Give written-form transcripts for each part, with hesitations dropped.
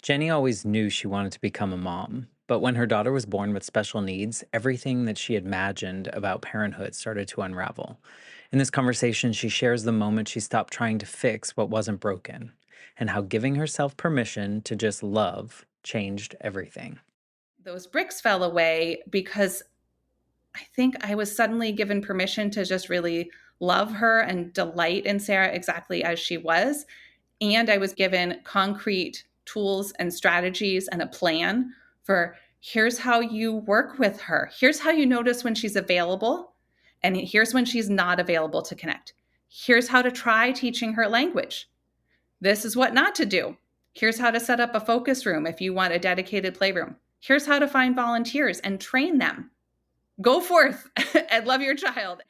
Jenny always knew she wanted to become a mom, but when her daughter was born with special needs, everything that she imagined about parenthood started to unravel. In this conversation, she shares the moment she stopped trying to fix what wasn't broken and how giving herself permission to just love changed everything. Those bricks fell away because I think I was suddenly given permission to just really love her and delight in Sarah exactly as she was. And I was given concrete tools and strategies and a plan for here's how you work with her. Here's how you notice when she's available. And here's when she's not available to connect. Here's how to try teaching her language. This is what not to do. Here's how to set up a focus room if you want a dedicated playroom. Here's how to find volunteers and train them. Go forth and love your child.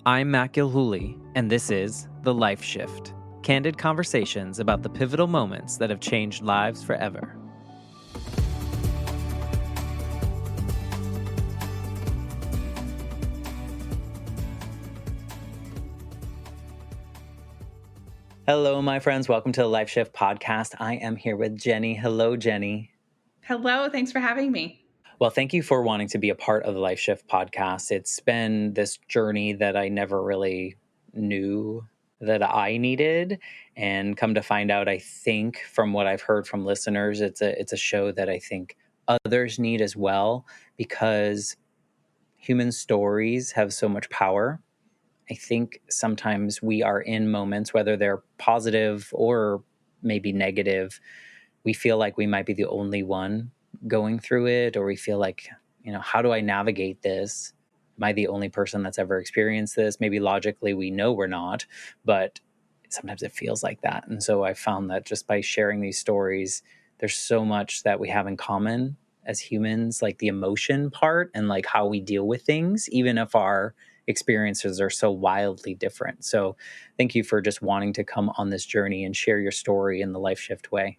I'm Matt Gilhooly, and this is The Life Shift, candid conversations about the pivotal moments that have changed lives forever. Hello, my friends. Welcome to the Life Shift podcast. I am here with Jenny. Hello, Jenny. Hello, thanks for having me. Well, thank you for wanting to be a part of the Life Shift podcast. It's been this journey that I never really knew that I needed. And come to find out, I think from what I've heard from listeners, it's a show that I think others need as well, because human stories have so much power. I think sometimes we are in moments, whether they're positive or maybe negative, we feel like we might be the only one going through it, or we feel like, how do I navigate this? Am I the only person that's ever experienced this? Maybe logically we know we're not, but sometimes it feels like that. And so I found that just by sharing these stories, there's so much that we have in common as humans, like the emotion part and like how we deal with things, even if our experiences are so wildly different. So thank you for just wanting to come on this journey and share your story in the Life Shift way.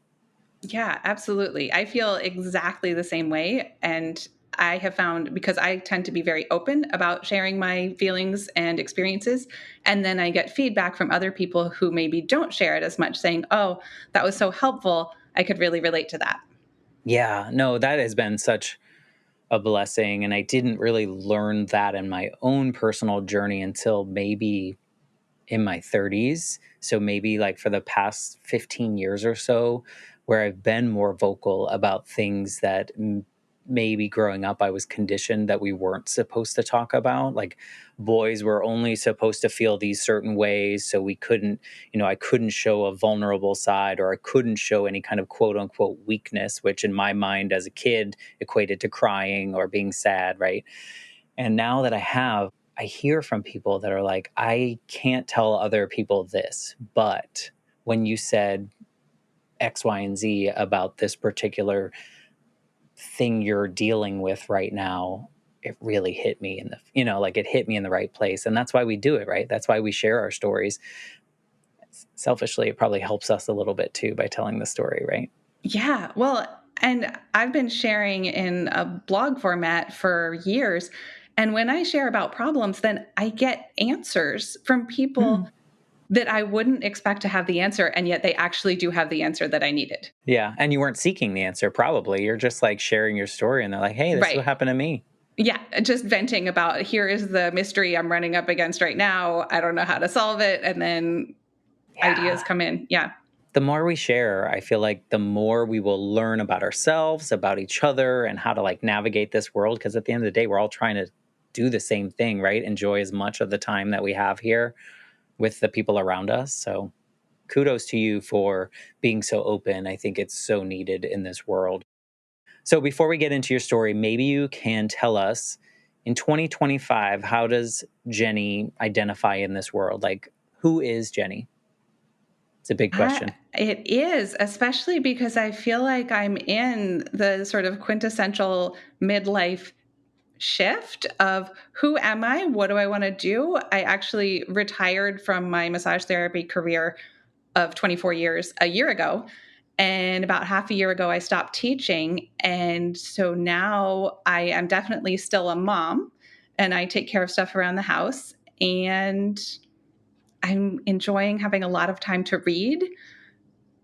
Yeah, absolutely. I feel exactly the same way. And I have found, because I tend to be very open about sharing my feelings and experiences, and then I get feedback from other people who maybe don't share it as much, saying, oh, that was so helpful. I could really relate to that. Yeah, no, that has been such a blessing. And I didn't really learn that in my own personal journey until maybe in my 30s. So maybe like for the past 15 years or so, where I've been more vocal about things that maybe growing up I was conditioned that we weren't supposed to talk about. Like boys were only supposed to feel these certain ways. So we couldn't, I couldn't show a vulnerable side, or I couldn't show any kind of quote unquote weakness, which in my mind as a kid equated to crying or being sad, right? And now that I hear from people that are like, I can't tell other people this, but when you said X, Y, and Z about this particular thing you're dealing with right now, it really hit me like it hit me in the right place. And that's why we do it, right? That's why we share our stories. Selfishly, it probably helps us a little bit too by telling the story, right? Yeah, well, and I've been sharing in a blog format for years. And when I share about problems, then I get answers from people Mm. that I wouldn't expect to have the answer, and yet they actually do have the answer that I needed. Yeah. And you weren't seeking the answer, probably. You're just like sharing your story, and they're like, hey, this is what Right. happened to me. Yeah, just venting about here is the mystery I'm running up against right now. I don't know how to solve it. And then ideas Yeah. come in. Yeah. The more we share, I feel like the more we will learn about ourselves, about each other, and how to like navigate this world. Because at the end of the day, we're all trying to do the same thing, right? Enjoy as much of the time that we have here with the people around us. So kudos to you for being so open. I think it's so needed in this world. So before we get into your story, maybe you can tell us in 2025, how does Jenny identify in this world? Like, who is Jenny? It's a big question. It is, especially because I feel like I'm in the sort of quintessential midlife shift of who am I? What do I want to do? I actually retired from my massage therapy career of 24 years a year ago. And about half a year ago, I stopped teaching. And so now I am definitely still a mom and I take care of stuff around the house. And I'm enjoying having a lot of time to read.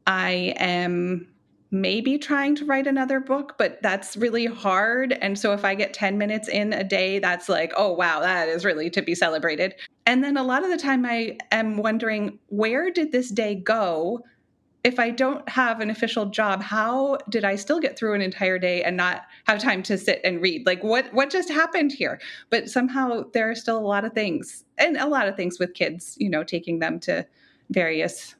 I am maybe trying to write another book, but that's really hard. And so if I get 10 minutes in a day, that's like, oh, wow, that is really to be celebrated. And then a lot of the time I am wondering, where did this day go? If I don't have an official job, how did I still get through an entire day and not have time to sit and read? Like what just happened here? But somehow there are still a lot of things, and a lot of things with kids, taking them to various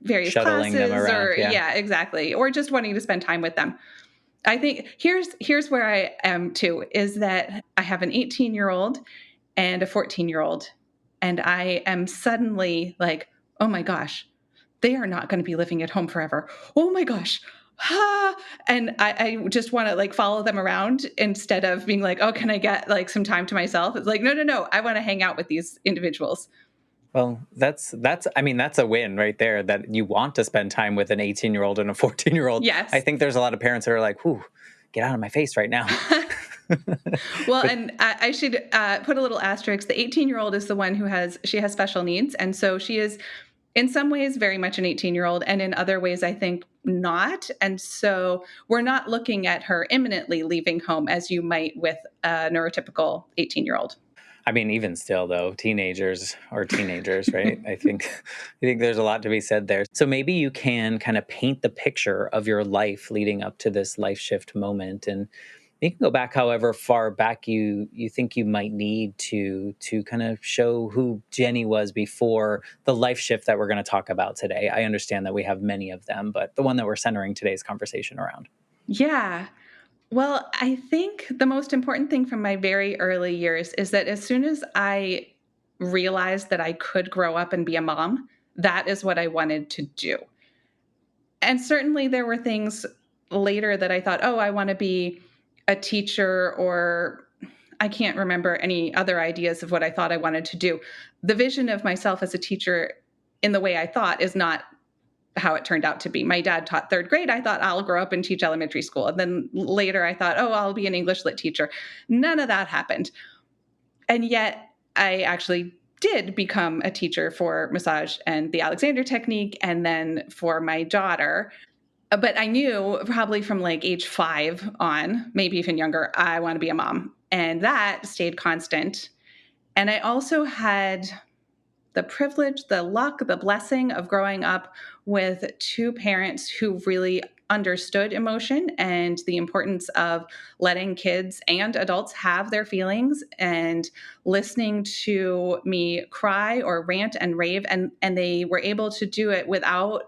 Shuttling them classes, around. or Yeah. yeah, exactly, or just wanting to spend time with them. I think here's where I am too, is that I have an 18-year-old and a 14-year-old, and I am suddenly like, oh my gosh, they are not going to be living at home forever. Oh my gosh. Ah. And I just want to like follow them around instead of being like, oh, can I get like some time to myself? It's like, no, no, no. I want to hang out with these individuals. Well, that's I mean, that's a win right there, that you want to spend time with an 18-year-old and a 14-year-old. I Yes. think there's a lot of parents that are like, "Whew, get out of my face right now." Well, But and I should put a little asterisk. The 18-year-old is the one she has special needs. And so she is in some ways very much an 18-year-old, and in other ways I think not. And so we're not looking at her imminently leaving home as you might with a neurotypical 18-year-old. I mean, even still though, teenagers are teenagers, right? I think there's a lot to be said there. So maybe you can kind of paint the picture of your life leading up to this life shift moment, and you can go back however far back you think you might need to kind of show who Jenny was before the life shift that we're going to talk about today. I understand that we have many of them, but the one that we're centering today's conversation around. Yeah. Well, I think the most important thing from my very early years is that as soon as I realized that I could grow up and be a mom, that is what I wanted to do. And certainly there were things later that I thought, oh, I want to be a teacher, or I can't remember any other ideas of what I thought I wanted to do. The vision of myself as a teacher in the way I thought is not how it turned out to be. My dad taught third grade. I thought I'll grow up and teach elementary school. And then later I thought, oh, I'll be an English lit teacher. None of that happened. And yet I actually did become a teacher for massage and the Alexander technique, and then for my daughter. But I knew probably from like age 5 on, maybe even younger, I want to be a mom. And that stayed constant. And I also had the privilege, the luck, the blessing of growing up with two parents who really understood emotion and the importance of letting kids and adults have their feelings, and listening to me cry or rant and rave, and they were able to do it without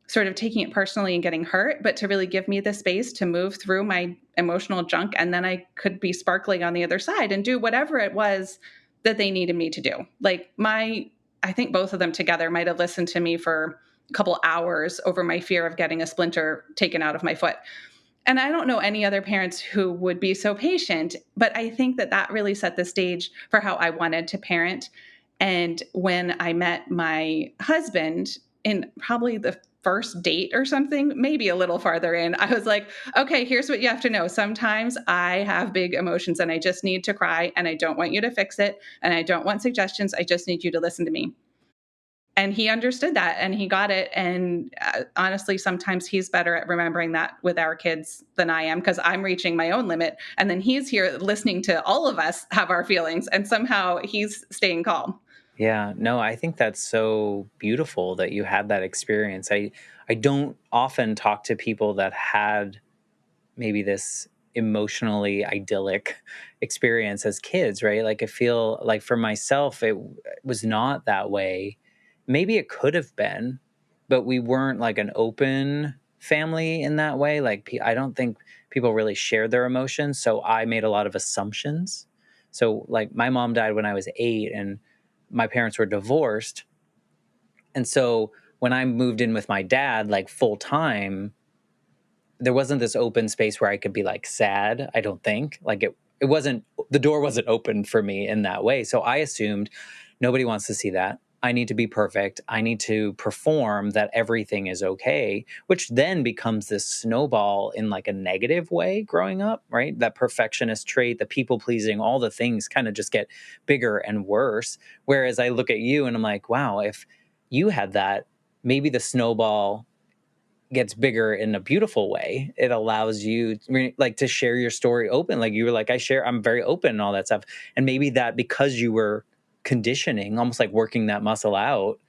sort of taking it personally and getting hurt, but to really give me the space to move through my emotional junk. And then I could be sparkling on the other side and do whatever it was that they needed me to do. I think both of them together might have listened to me for a couple hours over my fear of getting a splinter taken out of my foot. And I don't know any other parents who would be so patient, but I think that that really set the stage for how I wanted to parent. And when I met my husband in probably the first date or something, maybe a little farther in, I was like, okay, here's what you have to know. Sometimes I have big emotions and I just need to cry, and I don't want you to fix it. And I don't want suggestions. I just need you to listen to me. And he understood that and he got it. And honestly, sometimes he's better at remembering that with our kids than I am, because I'm reaching my own limit. And then he's here listening to all of us have our feelings, and somehow he's staying calm. Yeah, no, I think that's so beautiful that you had that experience. I don't often talk to people that had maybe this emotionally idyllic experience as kids, right? Like I feel like for myself, it was not that way. Maybe it could have been, but we weren't like an open family in that way. Like I don't think people really shared their emotions. So I made a lot of assumptions. So like my mom died when I was 8, and my parents were divorced. And so when I moved in with my dad, like full time, there wasn't this open space where I could be like sad. I don't think like it wasn't, the door wasn't open for me in that way. So I assumed nobody wants to see that. I need to be perfect. I need to perform that everything is okay, which then becomes this snowball in like a negative way growing up, right? That perfectionist trait, the people pleasing, all the things kind of just get bigger and worse. Whereas I look at you and I'm like, wow, if you had that maybe the snowball gets bigger in a beautiful way. It allows you like to share your story open. Like you were like, I'm very open and all that stuff. And maybe that because you were conditioning, almost like working that muscle out,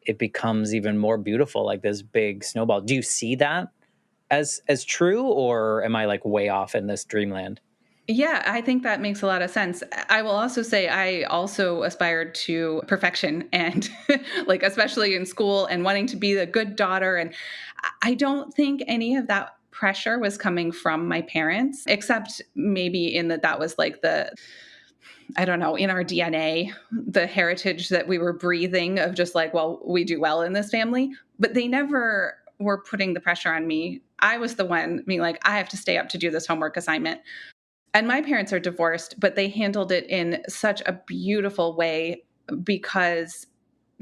it becomes even more beautiful, like this big snowball. Do you see that as true, or am I like way off in this dreamland? Yeah, I think that makes a lot of sense. I will also say I also aspired to perfection and like especially in school and wanting to be the good daughter, and I don't think any of that pressure was coming from my parents, except maybe in that was like the, I don't know, in our DNA, the heritage that we were breathing of just like, well, we do well in this family, but they never were putting the pressure on me. I was the one being like, I have to stay up to do this homework assignment. And my parents are divorced, but they handled it in such a beautiful way because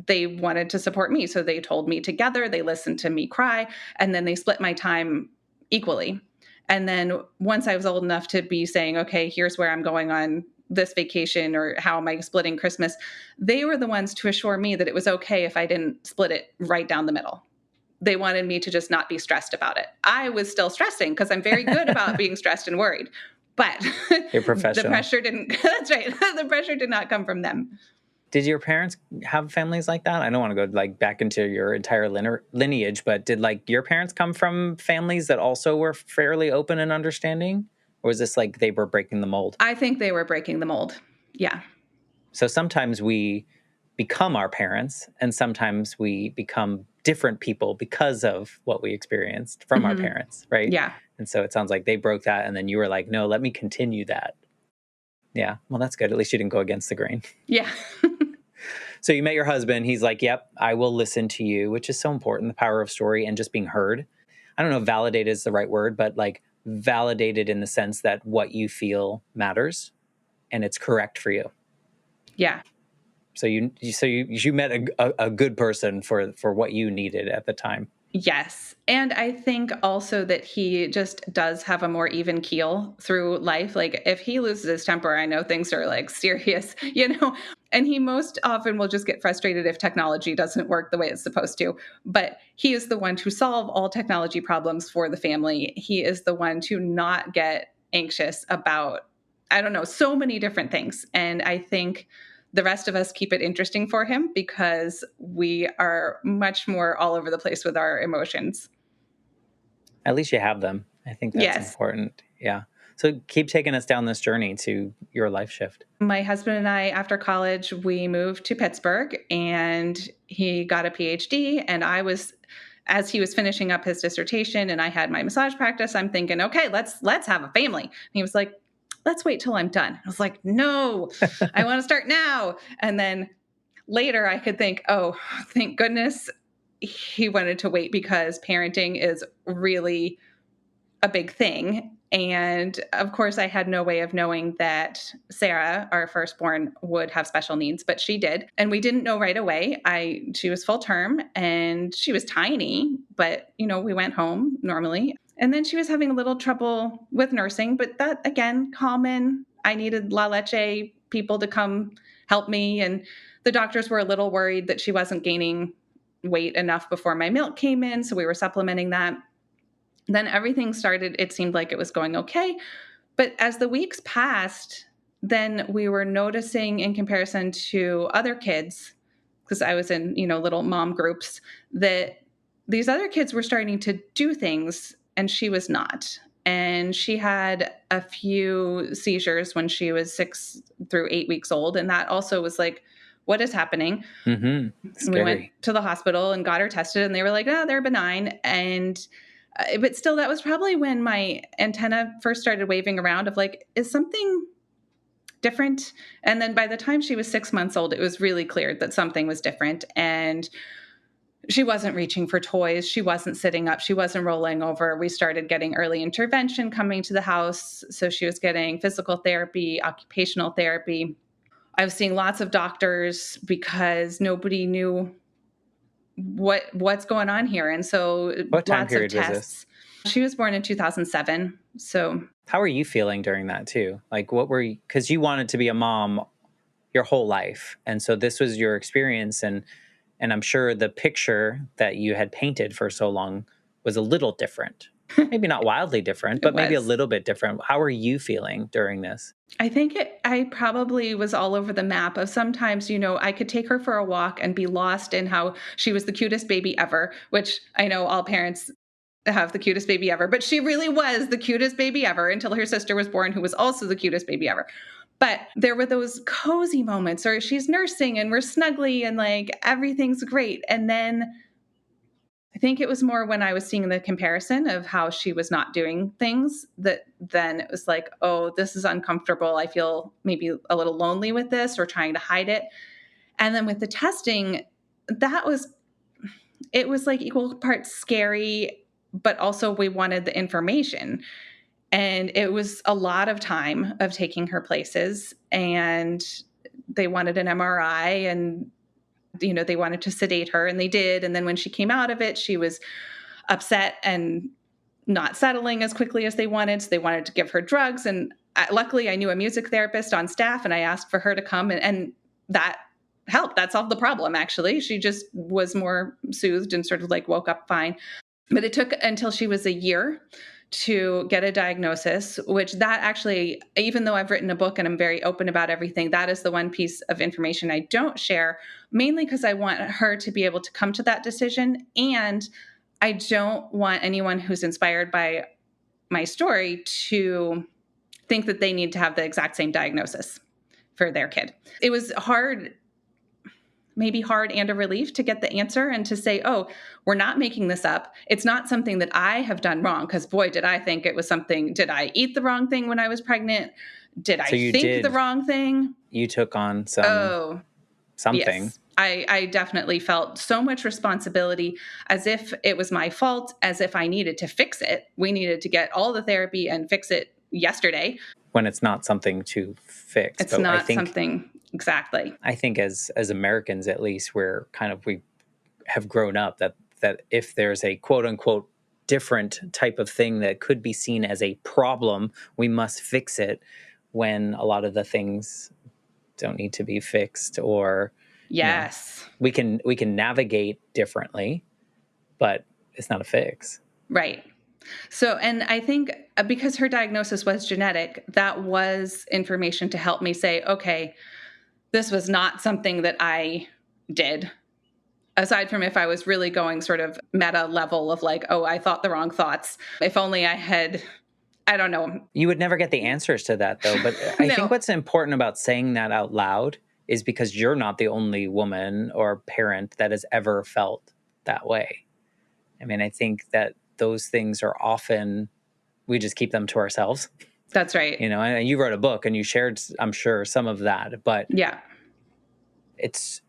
they wanted to support me. So they told me together, they listened to me cry, and then they split my time equally. And then once I was old enough to be saying, okay, here's where I'm going on this vacation or how am I splitting Christmas, they were the ones to assure me that it was okay if I didn't split it right down the middle. They wanted me to just not be stressed about it. I was still stressing because I'm very good about being stressed and worried. But You're the professional. pressure didn't, that's right. The pressure did not come from them. Did your parents have families like that? I don't want to go like back into your entire lineage, but did like your parents come from families that also were fairly open and understanding? Or was this like they were breaking the mold? I think they were breaking the mold. Yeah. So sometimes we become our parents and sometimes we become different people because of what we experienced from our parents, right? Yeah. And so it sounds like they broke that and then you were like, no, let me continue that. Yeah. Well, that's good. At least you didn't go against the grain. Yeah. So you met your husband. He's like, yep, I will listen to you, which is so important. The power of story and just being heard. I don't know if validated is the right word, but like validated in the sense that what you feel matters and it's correct for you. Yeah. So you met a good person for what you needed at the time. Yes. And I think also that he just does have a more even keel through life. Like if he loses his temper, I know things are like serious, and he most often will just get frustrated if technology doesn't work the way it's supposed to. But he is the one to solve all technology problems for the family. He is the one to not get anxious about, I don't know, so many different things. And I think the rest of us keep it interesting for him because we are much more all over the place with our emotions. At least you have them. I think that's Yes. important. Yeah. So keep taking us down this journey to your life shift. My husband and I, after college, we moved to Pittsburgh and he got a PhD. And I was, as he was finishing up his dissertation and I had my massage practice, I'm thinking, okay, let's have a family. And he was like, let's wait till I'm done. I was like, no, I want to start now. And then later I could think, oh, thank goodness he wanted to wait because parenting is really a big thing. And of course, I had no way of knowing that Sarah, our firstborn, would have special needs, but she did. And we didn't know right away. She was full term and she was tiny, but we went home normally. And then she was having a little trouble with nursing, but that again, common. I needed La Leche people to come help me. And the doctors were a little worried that she wasn't gaining weight enough before my milk came in. So we were supplementing that. Then everything started, it seemed like it was going okay. But as the weeks passed, then we were noticing in comparison to other kids, because I was in, little mom groups, that these other kids were starting to do things and she was not. And she had a few seizures when she was 6 through 8 weeks old. And that also was like, what is happening? Mm-hmm. We went Scary. to the hospital and got her tested and they were like, oh, they're benign. And but still, that was probably when my antenna first started waving around of like, is something different? And then by the time she was 6 months old, it was really clear that something was different. And she wasn't reaching for toys. She wasn't sitting up. She wasn't rolling over. We started getting early intervention coming to the house. So she was getting physical therapy, occupational therapy. I was seeing lots of doctors because nobody knew what's going on here. And so What time lots of period was this? tests. She was born in 2007. So How were you feeling during that too? Like what were you, because you wanted to be a mom your whole life. And so this was your experience. And And I'm sure the picture that you had painted for so long was a little different. Maybe not wildly different, It but maybe a was. little bit different. How are you feeling during this? I probably was all over the map of sometimes, I could take her for a walk and be lost in how she was the cutest baby ever, which I know all parents have the cutest baby ever, but she really was the cutest baby ever until her sister was born, who was also the cutest baby ever. But there were those cozy moments where she's nursing and we're snuggly and like everything's great. And then I think it was more when I was seeing the comparison of how she was not doing things that then it was like, oh, this is uncomfortable. I feel maybe a little lonely with this or trying to hide it. And then with the testing, that was, it was like equal parts scary, but also we wanted the information. And it was a lot of time of taking her places. And they wanted an MRI and, they wanted to sedate her and they did. And then when she came out of it, she was upset and not settling as quickly as they wanted. So they wanted to give her drugs. And luckily, I knew a music therapist on staff and I asked for her to come and that helped. That solved the problem, actually. She just was more soothed and sort of like woke up fine. But it took until she was a year to get a diagnosis, which that actually, even though I've written a book and I'm very open about everything, that is the one piece of information I don't share, mainly because I want her to be able to come to that decision. And I don't want anyone who's inspired by my story to think that they need to have the exact same diagnosis for their kid. It was hard, maybe hard and a relief to get the answer and to say, oh, we're not making this up. It's not something that I have done wrong. Because boy, did I think it was something. Did I eat the wrong thing when I was pregnant? Did So I think the wrong thing? you took on Oh, something. yes. I definitely felt so much responsibility as if it was my fault, as if I needed to fix it. We needed to get all the therapy and fix it yesterday. When it's not something to fix. It's But not something exactly. I think as Americans, at least, we have grown up that if there's a quote unquote different type of thing that could be seen as a problem, we must fix it, when a lot of the things don't need to be fixed. Or Yes. we can navigate differently, but it's not a fix. Right. So, and I think because her diagnosis was genetic, that was information to help me say, okay, this was not something that I did. Aside from if I was really going sort of meta level of like, oh, I thought the wrong thoughts. If only I had, I don't know. You would never get the answers to that, though. But I think No, what's important about saying that out loud is because you're not the only woman or parent that has ever felt that way. I mean, I think that those things are often, we just keep them to ourselves. that's right. And you wrote a book and you shared, I'm sure, some of that. But Yeah, it's,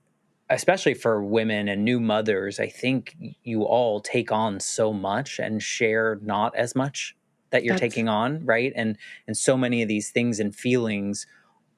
especially for women and new mothers, I think you all take on so much and share not as much that you're that's taking on, right? And so many of these things and feelings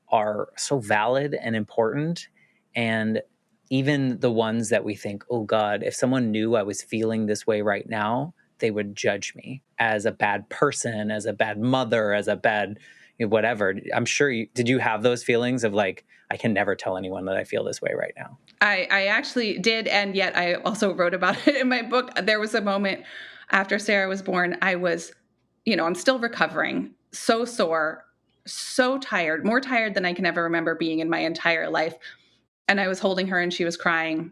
are so valid and important. And even the ones that we think, oh God, if someone knew I was feeling this way right now, they would judge me as a bad person, as a bad mother, as a bad whatever. I'm sure did you have those feelings of like, I can never tell anyone that I feel this way right now? I actually did. And yet I also wrote about it in my book. There was a moment after Sarah was born, I was, I'm still recovering, so sore, so tired, more tired than I can ever remember being in my entire life. And I was holding her and she was crying.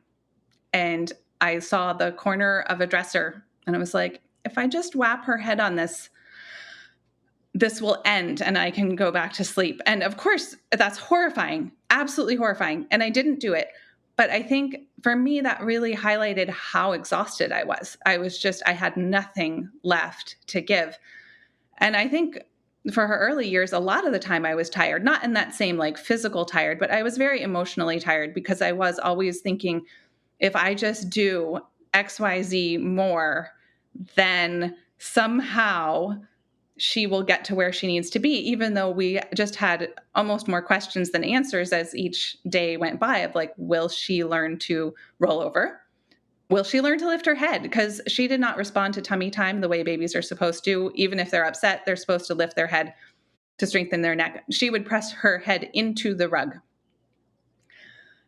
And I saw the corner of a dresser and I was like, if I just whap her head on this, this will end and I can go back to sleep. And of course, that's horrifying, absolutely horrifying. And I didn't do it. But I think for me, that really highlighted how exhausted I was. I had nothing left to give. And I think for her early years, a lot of the time I was tired, not in that same like physical tired, but I was very emotionally tired because I was always thinking, if I just do XYZ more, then somehow she will get to where she needs to be, even though we just had almost more questions than answers as each day went by of like, will she learn to roll over? Will she learn to lift her head? Because she did not respond to tummy time the way babies are supposed to. Even if they're upset, they're supposed to lift their head to strengthen their neck. She would press her head into the rug.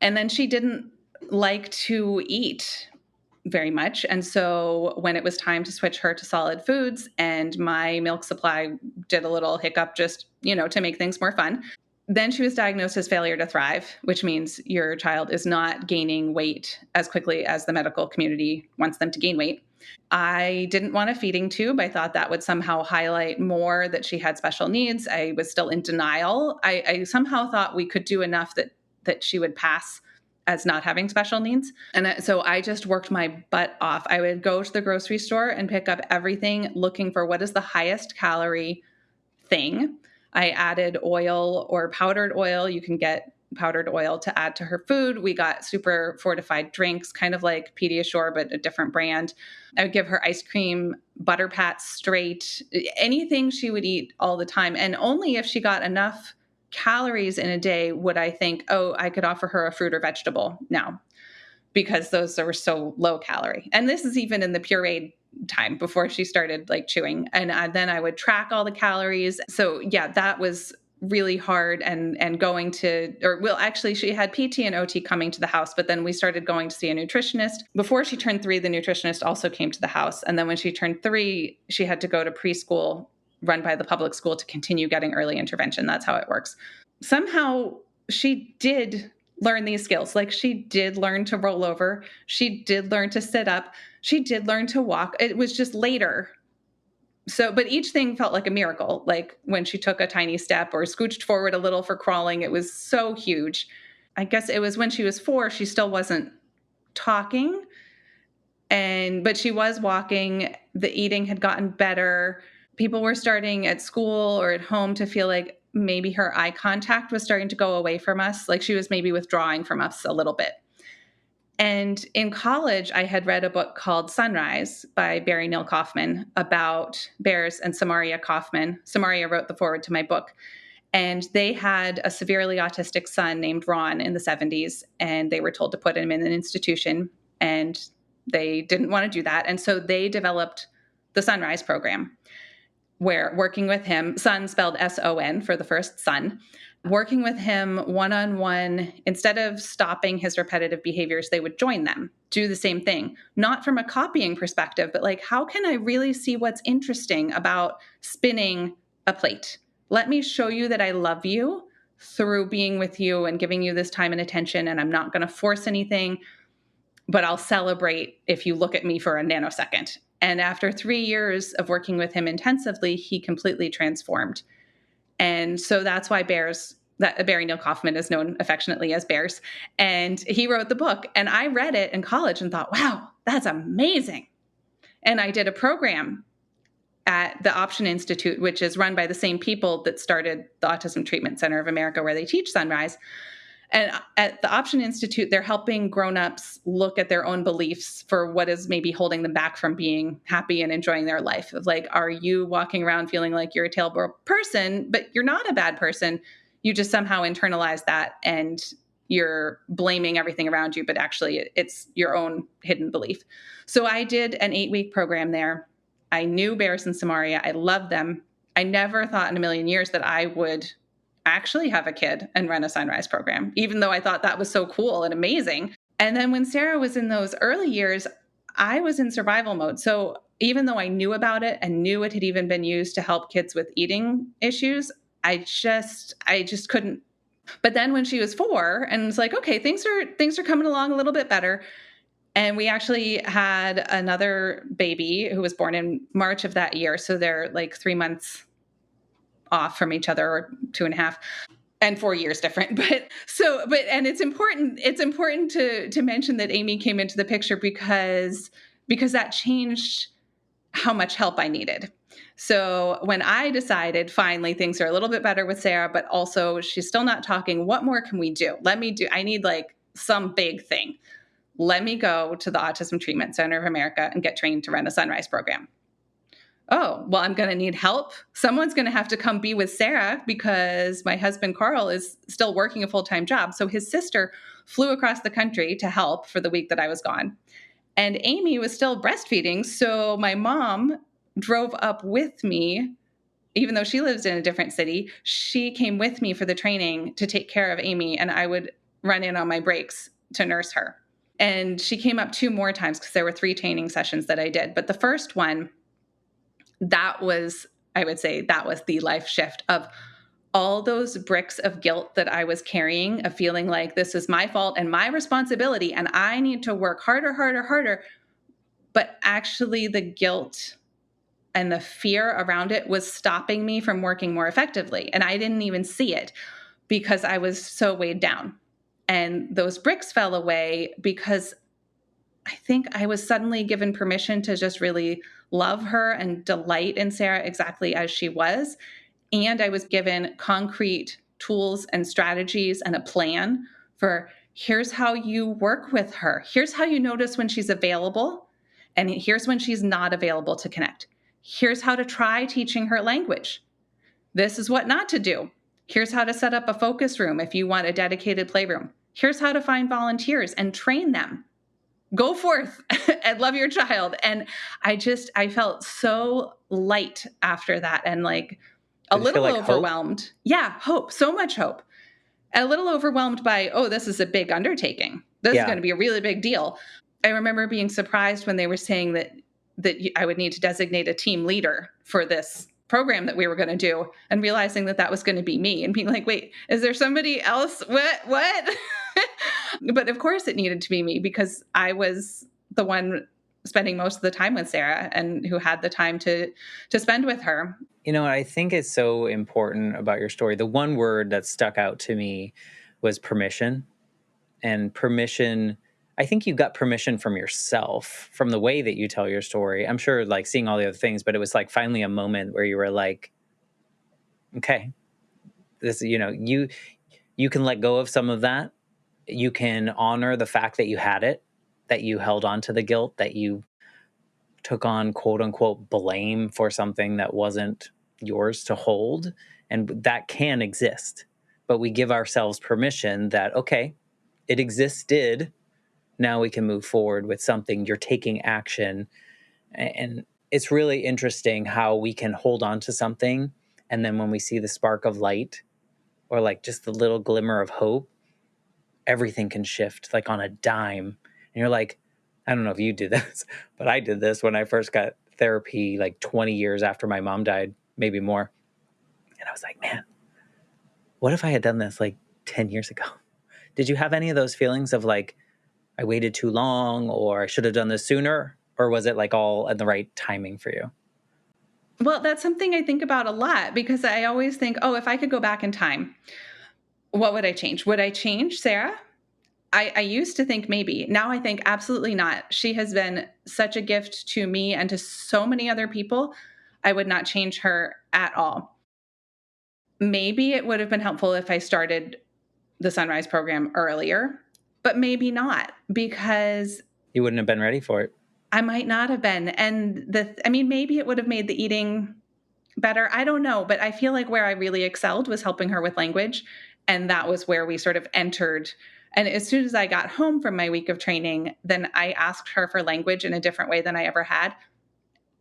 And then she didn't like to eat very much. And so when it was time to switch her to solid foods and my milk supply did a little hiccup just, to make things more fun, then she was diagnosed as failure to thrive, which means your child is not gaining weight as quickly as the medical community wants them to gain weight. I didn't want a feeding tube. I thought that would somehow highlight more that she had special needs. I was still in denial. I somehow thought we could do enough that she would pass as not having special needs. And so I just worked my butt off. I would go to the grocery store and pick up everything looking for what is the highest calorie thing. I added oil or powdered oil. You can get powdered oil to add to her food. We got super fortified drinks, kind of like Pediasure, but a different brand. I would give her ice cream, butter pats straight, anything she would eat all the time. And only if she got enough calories in a day would I think, oh, I could offer her a fruit or vegetable now, because those were so low calorie. And this is even in the pureed time before she started like chewing. And then I would track all the calories. So yeah, that was really hard. And going to, or well, actually she had PT and OT coming to the house, but then we started going to see a nutritionist. Before she turned 3, the nutritionist also came to the house. And then when she turned 3, she had to go to preschool run by the public school to continue getting early intervention. That's how it works. Somehow she did learn these skills. Like she did learn to roll over. She did learn to sit up. She did learn to walk. It was just later. So, but each thing felt like a miracle. Like when she took a tiny step or scooched forward a little for crawling, it was so huge. I guess it was when she was 4, she still wasn't talking. But she was walking. The eating had gotten better. People were starting at school or at home to feel like maybe her eye contact was starting to go away from us. Like she was maybe withdrawing from us a little bit. And in college, I had read a book called Sunrise by Barry Neil Kaufman about bears and Samaria Kaufman. Samaria wrote the foreword to my book. And they had a severely autistic son named Ron in the 70s, and they were told to put him in an institution, and they didn't want to do that. And so they developed the Sunrise program, where working with him, son spelled S-O-N for the first son, working with him one-on-one, instead of stopping his repetitive behaviors, they would join them, do the same thing, not from a copying perspective, but like, how can I really see what's interesting about spinning a plate? Let me show you that I love you through being with you and giving you this time and attention, and I'm not going to force anything, but I'll celebrate if you look at me for a nanosecond. And after 3 years of working with him intensively, he completely transformed. And so that's why Barry Neil Kaufman is known affectionately as Bears. And he wrote the book. And I read it in college and thought, wow, that's amazing. And I did a program at the Option Institute, which is run by the same people that started the Autism Treatment Center of America, where they teach Sunrise. And at the Option Institute, they're helping grownups look at their own beliefs for what is maybe holding them back from being happy and enjoying their life. Of like, are you walking around feeling like you're a terrible person, but you're not a bad person? You just somehow internalize that and you're blaming everything around you, but actually it's your own hidden belief. So I did an 8-week program there. I knew Bears and Samaria. I loved them. I never thought in a million years that I would actually have a kid and run a Sunrise program, even though I thought that was so cool and amazing. And then when Sarah was in those early years, I was in survival mode. So even though I knew about it and knew it had even been used to help kids with eating issues, I just couldn't. But then when she was 4 and it's like, okay, things are coming along a little bit better. And we actually had another baby who was born in March of that year. So they're like 3 months off from each other, or 2.5, and 4 years different. And it's important to mention that Amy came into the picture because that changed how much help I needed. So when I decided finally things are a little bit better with Sarah, but also she's still not talking, what more can we do? I need like some big thing. Let me go to the Autism Treatment Center of America and get trained to run a Sunrise program. Oh, well, I'm going to need help. Someone's going to have to come be with Sarah because my husband, Carl, is still working a full-time job. So his sister flew across the country to help for the week that I was gone. And Amy was still breastfeeding. So my mom drove up with me, even though she lives in a different city. She came with me for the training to take care of Amy, and I would run in on my breaks to nurse her. And she came up 2 more times because there were 3 training sessions that I did. But the first one, that was, I would say, that was the life shift of all those bricks of guilt that I was carrying, of feeling like this is my fault and my responsibility, and I need to work harder, harder, harder. But actually, the guilt and the fear around it was stopping me from working more effectively. And I didn't even see it because I was so weighed down. And those bricks fell away because I think I was suddenly given permission to just really love her and delight in Sarah exactly as she was. And I was given concrete tools and strategies and a plan for here's how you work with her. Here's how you notice when she's available. And here's when she's not available to connect. Here's how to try teaching her language. This is what not to do. Here's how to set up a focus room if you want a dedicated playroom. Here's how to find volunteers and train them. Go forth and love your child. And I felt so light after that, and like a Did it feel little like hope? overwhelmed. Yeah, hope, so much hope. A little overwhelmed by, oh, this is a big undertaking. This is going Yeah. to be a really big deal. I remember being surprised when they were saying that I would need to designate a team leader for this program that we were going to do, and realizing that that was going to be me and being like, wait, is there somebody else? What? But of course it needed to be me because I was the one spending most of the time with Sarah and who had the time to spend with her. You know what I think is so important about your story? The one word that stuck out to me was permission. And permission, I think you got permission from yourself, from the way that you tell your story. I'm sure, like, seeing all the other things, but it was like finally a moment where you were like, okay, this, you can let go of some of that. You can honor the fact that you had it, that you held on to the guilt, that you took on quote unquote blame for something that wasn't yours to hold. And that can exist. But we give ourselves permission that, okay, it existed. Now we can move forward with something. You're taking action. And it's really interesting how we can hold on to something. And then when we see the spark of light or like just the little glimmer of hope, everything can shift like on a dime. And you're like, I don't know if you did this, but I did this when I first got therapy like 20 years after my mom died, maybe more. And I was like, man, what if I had done this like 10 years ago? Did you have any of those feelings of like, I waited too long or I should have done this sooner? Or was it like all at the right timing for you? Well, that's something I think about a lot because I always think, oh, if I could go back in time, what would I change? Would I change Sarah? I used to think maybe. Now I think absolutely not. She has been such a gift to me and to so many other people. I would not change her at all. Maybe it would have been helpful if I started the Sunrise program earlier, but maybe not because You wouldn't have been ready for it. I might not have been. And maybe it would have made the eating better. I don't know, but I feel like where I really excelled was helping her with language. And that was where we sort of entered. And as soon as I got home from my week of training, then I asked her for language in a different way than I ever had.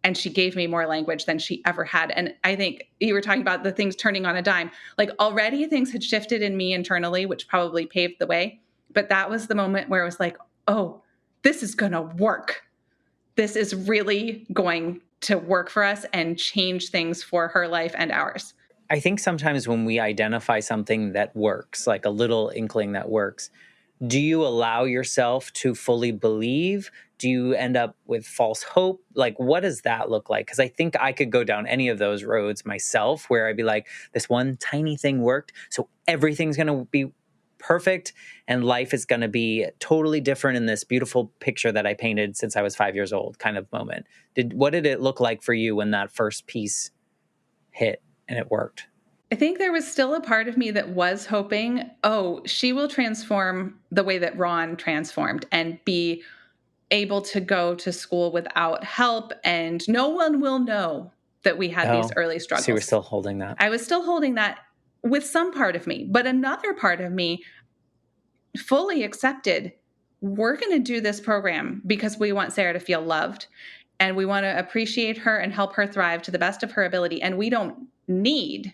And she gave me more language than she ever had. And I think you were talking about the things turning on a dime. Like already things had shifted in me internally, which probably paved the way. But that was the moment where it was like, oh, this is going to work. This is really going to work for us and change things for her life and ours. I think sometimes when we identify something that works, like a little inkling that works, do you allow yourself to fully believe? Do you end up with false hope? Like, what does that look like? Because I think I could go down any of those roads myself where I'd be like, this one tiny thing worked, so everything's going to be perfect and life is going to be totally different in this beautiful picture that I painted since I was 5 years old kind of moment. What did it look like for you when that first piece hit and it worked? I think there was still a part of me that was hoping, oh, she will transform the way that Ron transformed and be able to go to school without help, and no one will know that we had these Oh, early so you were struggles. still holding that. I was still holding that with some part of me, but another part of me fully accepted we're going to do this program because we want Sarah to feel loved and we want to appreciate her and help her thrive to the best of her ability. And we don't need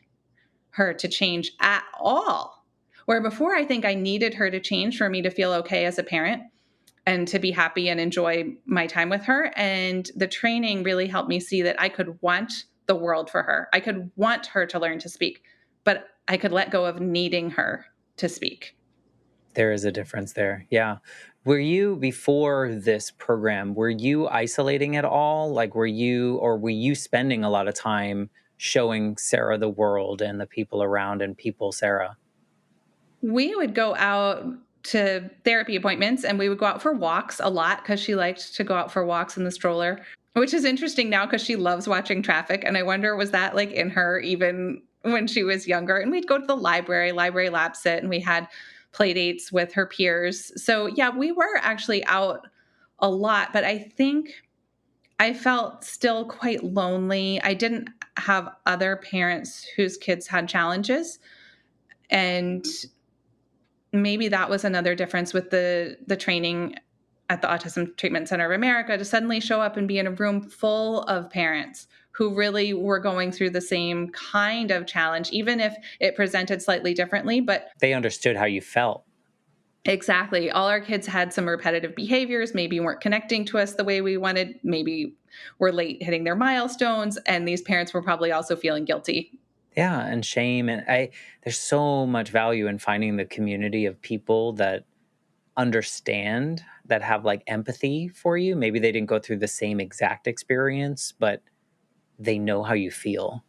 her to change at all. Where before I think I needed her to change for me to feel okay as a parent. and to be happy and enjoy my time with her. And the training really helped me see that I could want the world for her. I could want her to learn to speak, but I could let go of needing her to speak. There is a difference there. Yeah. Were you before this program, were you isolating at all? Like were you spending a lot of time showing Sarah the world and the people around and people Sarah? We would go out to therapy appointments and we would go out for walks a lot because she liked to go out for walks in the stroller, which is interesting now because she loves watching traffic. And I wonder, was that like in her even when she was younger? And we'd go to the library lab sit, and we had play dates with her peers. So yeah, we were actually out a lot, but I think I felt still quite lonely. I didn't have other parents whose kids had challenges. And maybe that was another difference with the training at the Autism Treatment Center of America, to suddenly show up and be in a room full of parents who really were going through the same kind of challenge, even if it presented slightly differently. But They understood how you felt. exactly, all our kids had some repetitive behaviors, maybe weren't connecting to us the way we wanted, maybe were late hitting their milestones, and these parents were probably also feeling guilty. Yeah, and shame and there's so much value in finding the community of people that understand, that have like empathy for you. Maybe they didn't go through the same exact experience, but they know how you feel.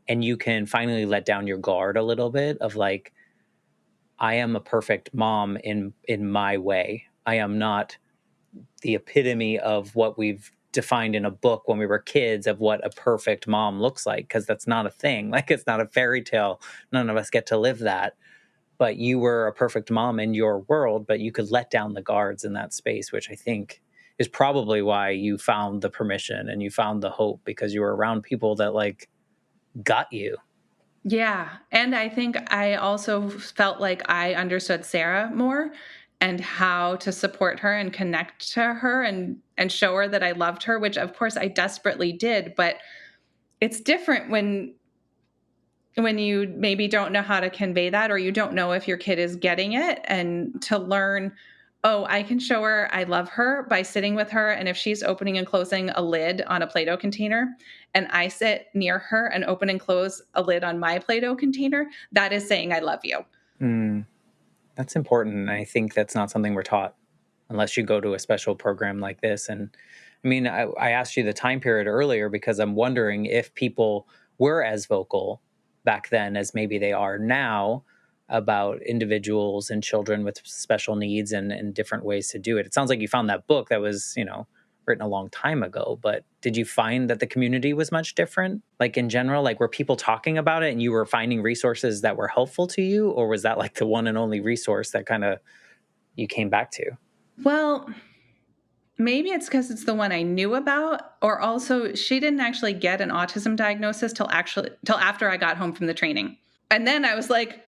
And you can finally let down your guard a little bit of like, I am a perfect mom in my way. I am not the epitome of what we've defined in a book when we were kids of what a perfect mom looks like, because that's not a thing. Like it's not a fairy tale. None of us get to live that. But you were a perfect mom in your world, but you could let down the guards in that space, which I think is probably why you found the permission and you found the hope, because you were around people that like got you. Yeah. And I think I also felt like I understood Sarah more and how to support her and connect to her and show her that I loved her, which of course I desperately did, but it's different when you maybe don't know how to convey that, or you don't know if your kid is getting it, and to learn, oh, I can show her I love her by sitting with her, and if she's opening and closing a lid on a Play-Doh container and I sit near her and open and close a lid on my Play-Doh container, that is saying I love you. Mm, that's important. I think that's not something we're taught unless you go to a special program like this. And I mean, I asked you the time period earlier because I'm wondering if people were as vocal back then as maybe they are now about individuals and children with special needs and different ways to do it. It sounds like you found that book that was, written a long time ago, but did you find that the community was much different? Like in general, like were people talking about it and you were finding resources that were helpful to you? Or was that like the one and only resource that kind of you came back to? Well, maybe it's because it's the one I knew about, or also she didn't actually get an autism diagnosis till after I got home from the training. And then I was like,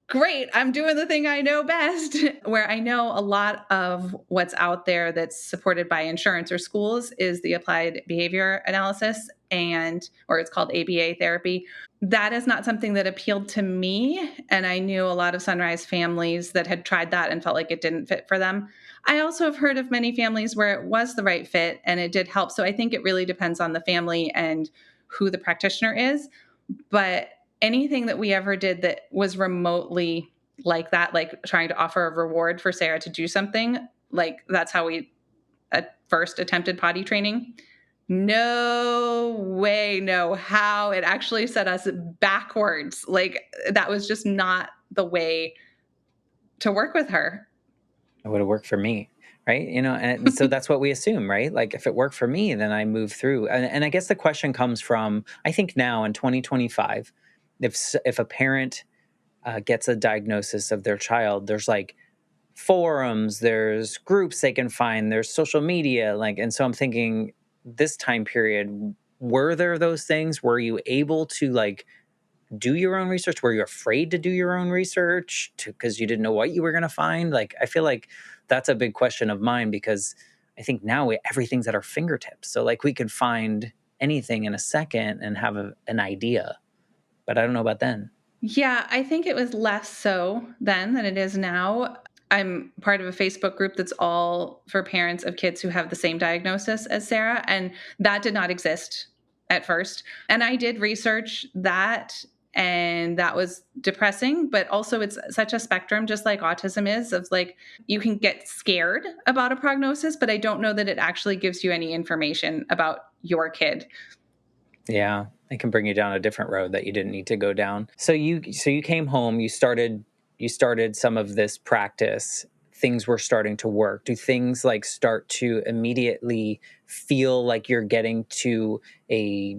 great, I'm doing the thing I know best. Where I know a lot of what's out there that's supported by insurance or schools is the applied behavior analysis, and or it's called ABA therapy. That is not something that appealed to me, and I knew a lot of Sunrise families that had tried that and felt like it didn't fit for them. I also have heard of many families where it was the right fit and it did help. So I think it really depends on the family and who the practitioner is. But anything that we ever did that was remotely like that, like trying to offer a reward for Sarah to do something, like that's how we at first attempted potty training. No way, no how. It actually set us backwards. Like that was just not the way to work with her. It would have worked for me, right? And so that's what we assume, right? Like if it worked for me, then I move through. And I guess the question comes from, I think now in 2025, if a parent gets a diagnosis of their child, there's like forums, there's groups they can find, there's social media, like, and so I'm thinking this time period, were there those things? Were you able to like do your own research? Were you afraid to do your own research because you didn't know what you were going to find? Like, I feel like that's a big question of mine because I think now everything's at our fingertips. So like we could find anything in a second and have an idea, but I don't know about then. Yeah, I think it was less so then than it is now. I'm part of a Facebook group that's all for parents of kids who have the same diagnosis as Sarah. And that did not exist at first. And I did research that, and that was depressing, but also it's such a spectrum, just like autism is, of like, you can get scared about a prognosis, but I don't know that it actually gives you any information about your kid. Yeah, it can bring you down a different road that you didn't need to go down. So you came home, you started some of this practice. Things were starting to work. Do things like start to immediately feel like you're getting to a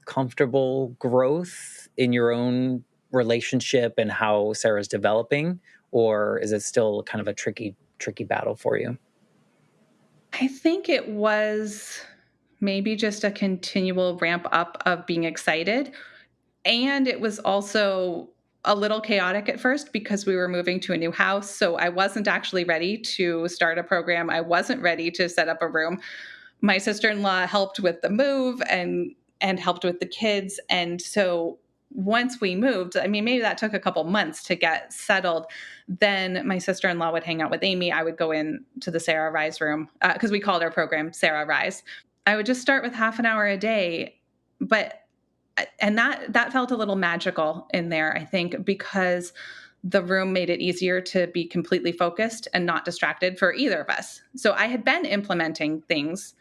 comfortable growth in your own relationship and how Sarah's developing, or is it still kind of a tricky battle for you? I think it was maybe just a continual ramp up of being excited. And it was also a little chaotic at first because we were moving to a new house. So I wasn't actually ready to start a program. I wasn't ready to set up a room. My sister-in-law helped with the move and helped with the kids. And so once we moved, I mean, maybe that took a couple months to get settled. Then my sister-in-law would hang out with Amy. I would go in to the Sarah Rise room because we called our program Sarah Rise. I would just start with half an hour a day, but and that felt a little magical in there, I think, because the room made it easier to be completely focused and not distracted for either of us. So I had been implementing things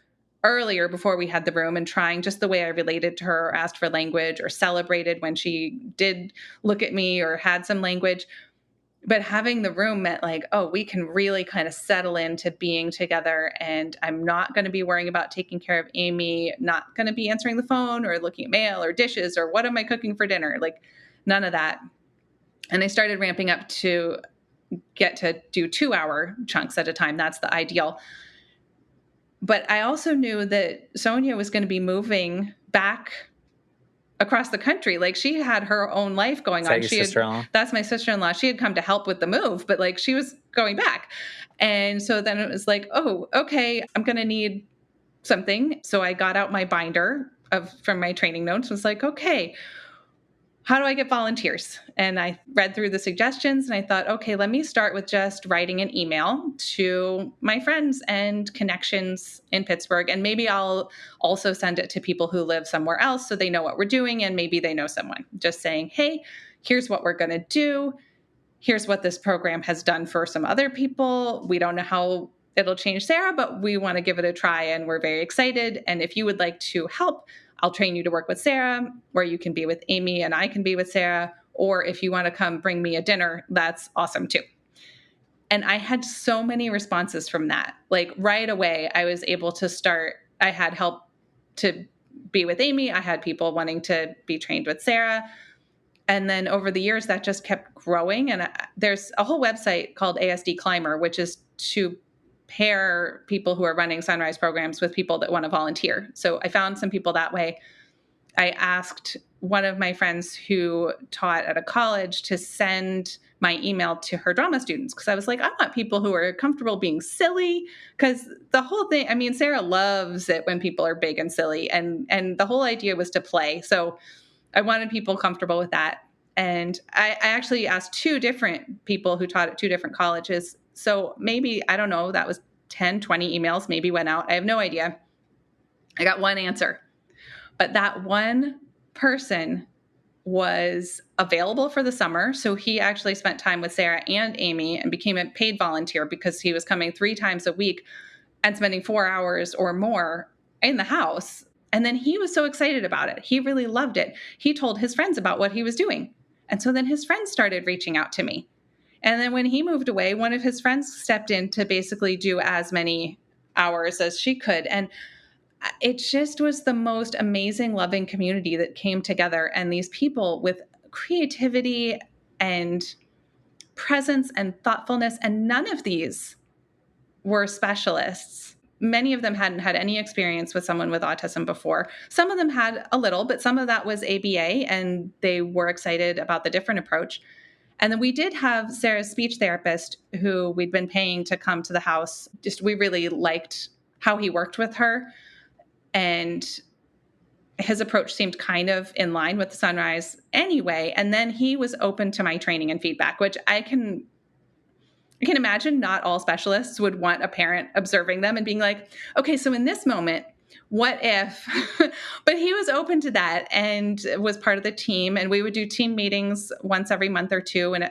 earlier before we had the room and trying just the way I related to her, or asked for language, or celebrated when she did look at me or had some language. But having the room meant like, oh, we can really kind of settle into being together. And I'm not going to be worrying about taking care of Amy, not going to be answering the phone or looking at mail or dishes or what am I cooking for dinner? Like none of that. And I started ramping up to get to do 2-hour chunks at a time. That's the ideal. But I also knew that Sonia was going to be moving back across the country. Like she had her own life going Is that on. your She had sister-in-law? That's my sister-in-law. She had come to help with the move, but like she was going back. And so then it was like, oh, okay, I'm going to need something. So I got out my binder of from my training notes, was like, okay, how do I get volunteers? And I read through the suggestions and I thought, okay, let me start with just writing an email to my friends and connections in Pittsburgh. And maybe I'll also send it to people who live somewhere else so they know what we're doing and maybe they know someone. Just saying, hey, here's what we're going to do. Here's what this program has done for some other people. We don't know how it'll change Sarah, but we want to give it a try and we're very excited. And if you would like to help, I'll train you to work with Sarah, where you can be with Amy and I can be with Sarah. Or if you want to come bring me a dinner, that's awesome too. And I had so many responses from that. Like right away, I was able to start. I had help to be with Amy. I had people wanting to be trained with Sarah. And then over the years, that just kept growing. And there's a whole website called ASD Climber, which is to pair people who are running sunrise programs with people that want to volunteer. So I found some people that way. I asked one of my friends who taught at a college to send my email to her drama students because I was like, I want people who are comfortable being silly because the whole thing, I mean, Sarah loves it when people are big and silly, and the whole idea was to play. So I wanted people comfortable with that. And I actually asked two different people who taught at two different colleges. So maybe, I don't know, that was 10, 20 emails maybe went out. I have no idea. I got one answer. But that one person was available for the summer. So he actually spent time with Sarah and Amy and became a paid volunteer because he was coming 3 times a week and spending 4 hours or more in the house. And then he was so excited about it. He really loved it. He told his friends about what he was doing. And so then his friends started reaching out to me. And then when he moved away, one of his friends stepped in to basically do as many hours as she could. And it just was the most amazing, loving community that came together. And these people with creativity and presence and thoughtfulness, and none of these were specialists. Many of them hadn't had any experience with someone with autism before. Some of them had a little, but some of that was ABA, and they were excited about the different approach. And then we did have Sarah's speech therapist who we'd been paying to come to the house. Just we really liked how he worked with her. And his approach seemed kind of in line with the sunrise anyway. And then he was open to my training and feedback, which I can imagine not all specialists would want a parent observing them and being like, okay, so in this moment, what if? But he was open to that and was part of the team. And we would do team meetings once every month or two. And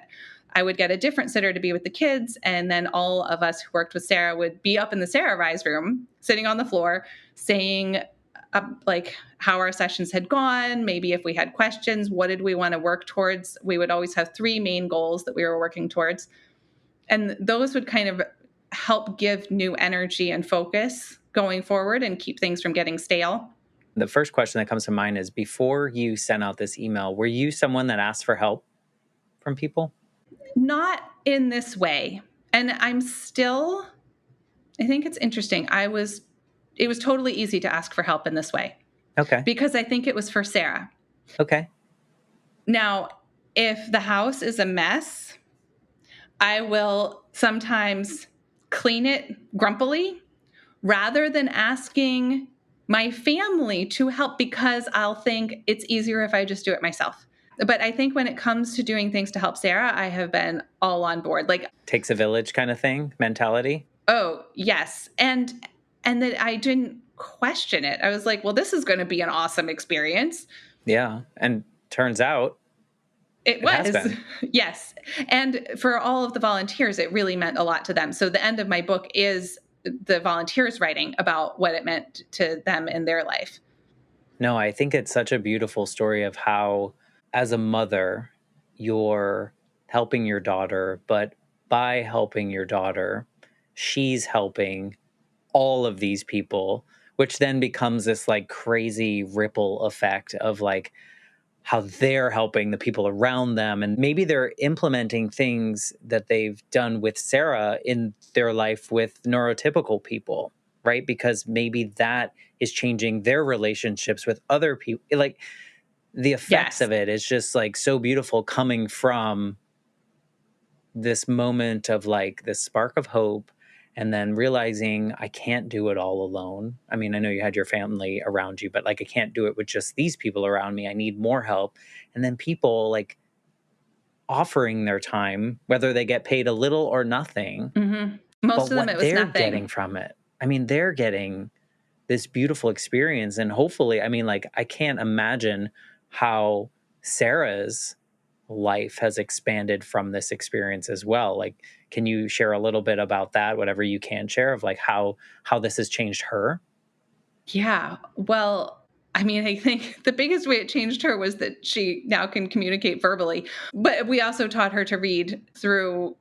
I would get a different sitter to be with the kids. And then all of us who worked with Sarah would be up in the Sarah Rise room, sitting on the floor, saying, like how our sessions had gone, maybe if we had questions, what did we want to work towards? We would always have 3 main goals that we were working towards. And those would kind of help give new energy and focus going forward and keep things from getting stale. The first question that comes to mind is, before you sent out this email, were you someone that asked for help from people? Not in this way. And I think it's interesting. It was totally easy to ask for help in this way Okay. because I think it was for Sarah. Okay. Now, if the house is a mess, I will sometimes clean it grumpily rather than asking my family to help because I'll think it's easier if I just do it myself. But I think when it comes to doing things to help Sarah, I have been all on board. Like, Takes a village kind of thing, mentality. oh, yes. And that I didn't question it. I was like, well, this is going to be an awesome experience. Yeah. And turns out It it has was. been. Yes. And for all of the volunteers, it really meant a lot to them. So the end of my book is the volunteers writing about what it meant to them in their life. No, I think it's such a beautiful story of how, as a mother, you're helping your daughter, but by helping your daughter, she's helping all of these people, which then becomes this like crazy ripple effect of like how they're helping the people around them. And maybe they're implementing things that they've done with Sarah in their life with neurotypical people, right? Because maybe that is changing their relationships with other people. Like the effects Yes. of it is just like so beautiful, coming from this moment of like this spark of hope, and then realizing I can't do it all alone. I mean, I know you had your family around you, but like I can't do it with just these people around me. I need more help. And then people like offering their time, whether they get paid a little or nothing, Mm-hmm. Most but of them, what it was they're getting nothing. from it. I mean, they're getting this beautiful experience. And hopefully, I mean, like, I can't imagine how Sarah's life has expanded from this experience as well. Like, can you share a little bit about that, whatever you can share, of like how this has changed her? Yeah. Well, I mean, I think the biggest way it changed her was that she now can communicate verbally. But we also taught her to read through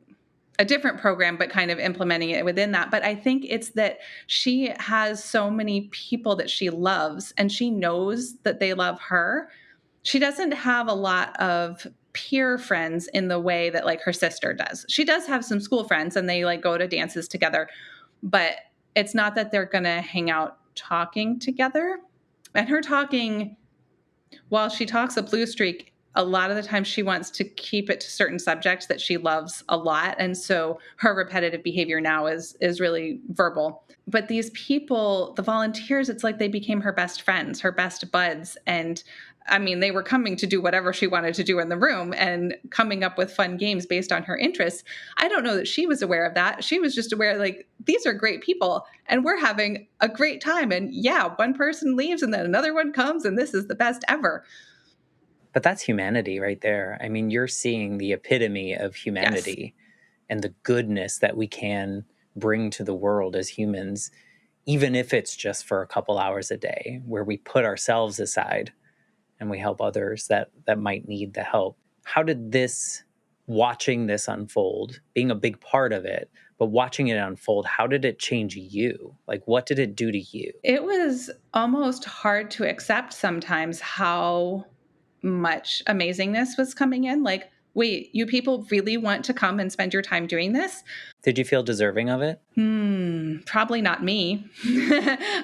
a different program, but kind of implementing it within that. But I think it's that she has so many people that she loves and she knows that they love her. She doesn't have a lot of peer friends in the way that like her sister does. She does have some school friends and they like go to dances together, but it's not that they're going to hang out talking together. And her talking, while she talks a blue streak, a lot of the time she wants to keep it to certain subjects that she loves a lot. And so her repetitive behavior now is really verbal. But these people, the volunteers, it's like they became her best friends, her best buds. And I mean, they were coming to do whatever she wanted to do in the room and coming up with fun games based on her interests. I don't know that she was aware of that. She was just aware, like, these are great people and we're having a great time. And yeah, one person leaves and then another one comes, and this is the best ever. But that's humanity right there. I mean, you're seeing the epitome of Yes. humanity and the goodness that we can bring to the world as humans, even if it's just for a couple hours a day, where we put ourselves aside and we help others that might need the help. How did this, watching this unfold, being a big part of it, but watching it unfold, how did it change you? Like, what did it do to you? It was almost hard to accept sometimes how much amazingness was coming in. Like, wait, you people really want to come and spend your time doing this? Did you feel deserving of it? Probably not me.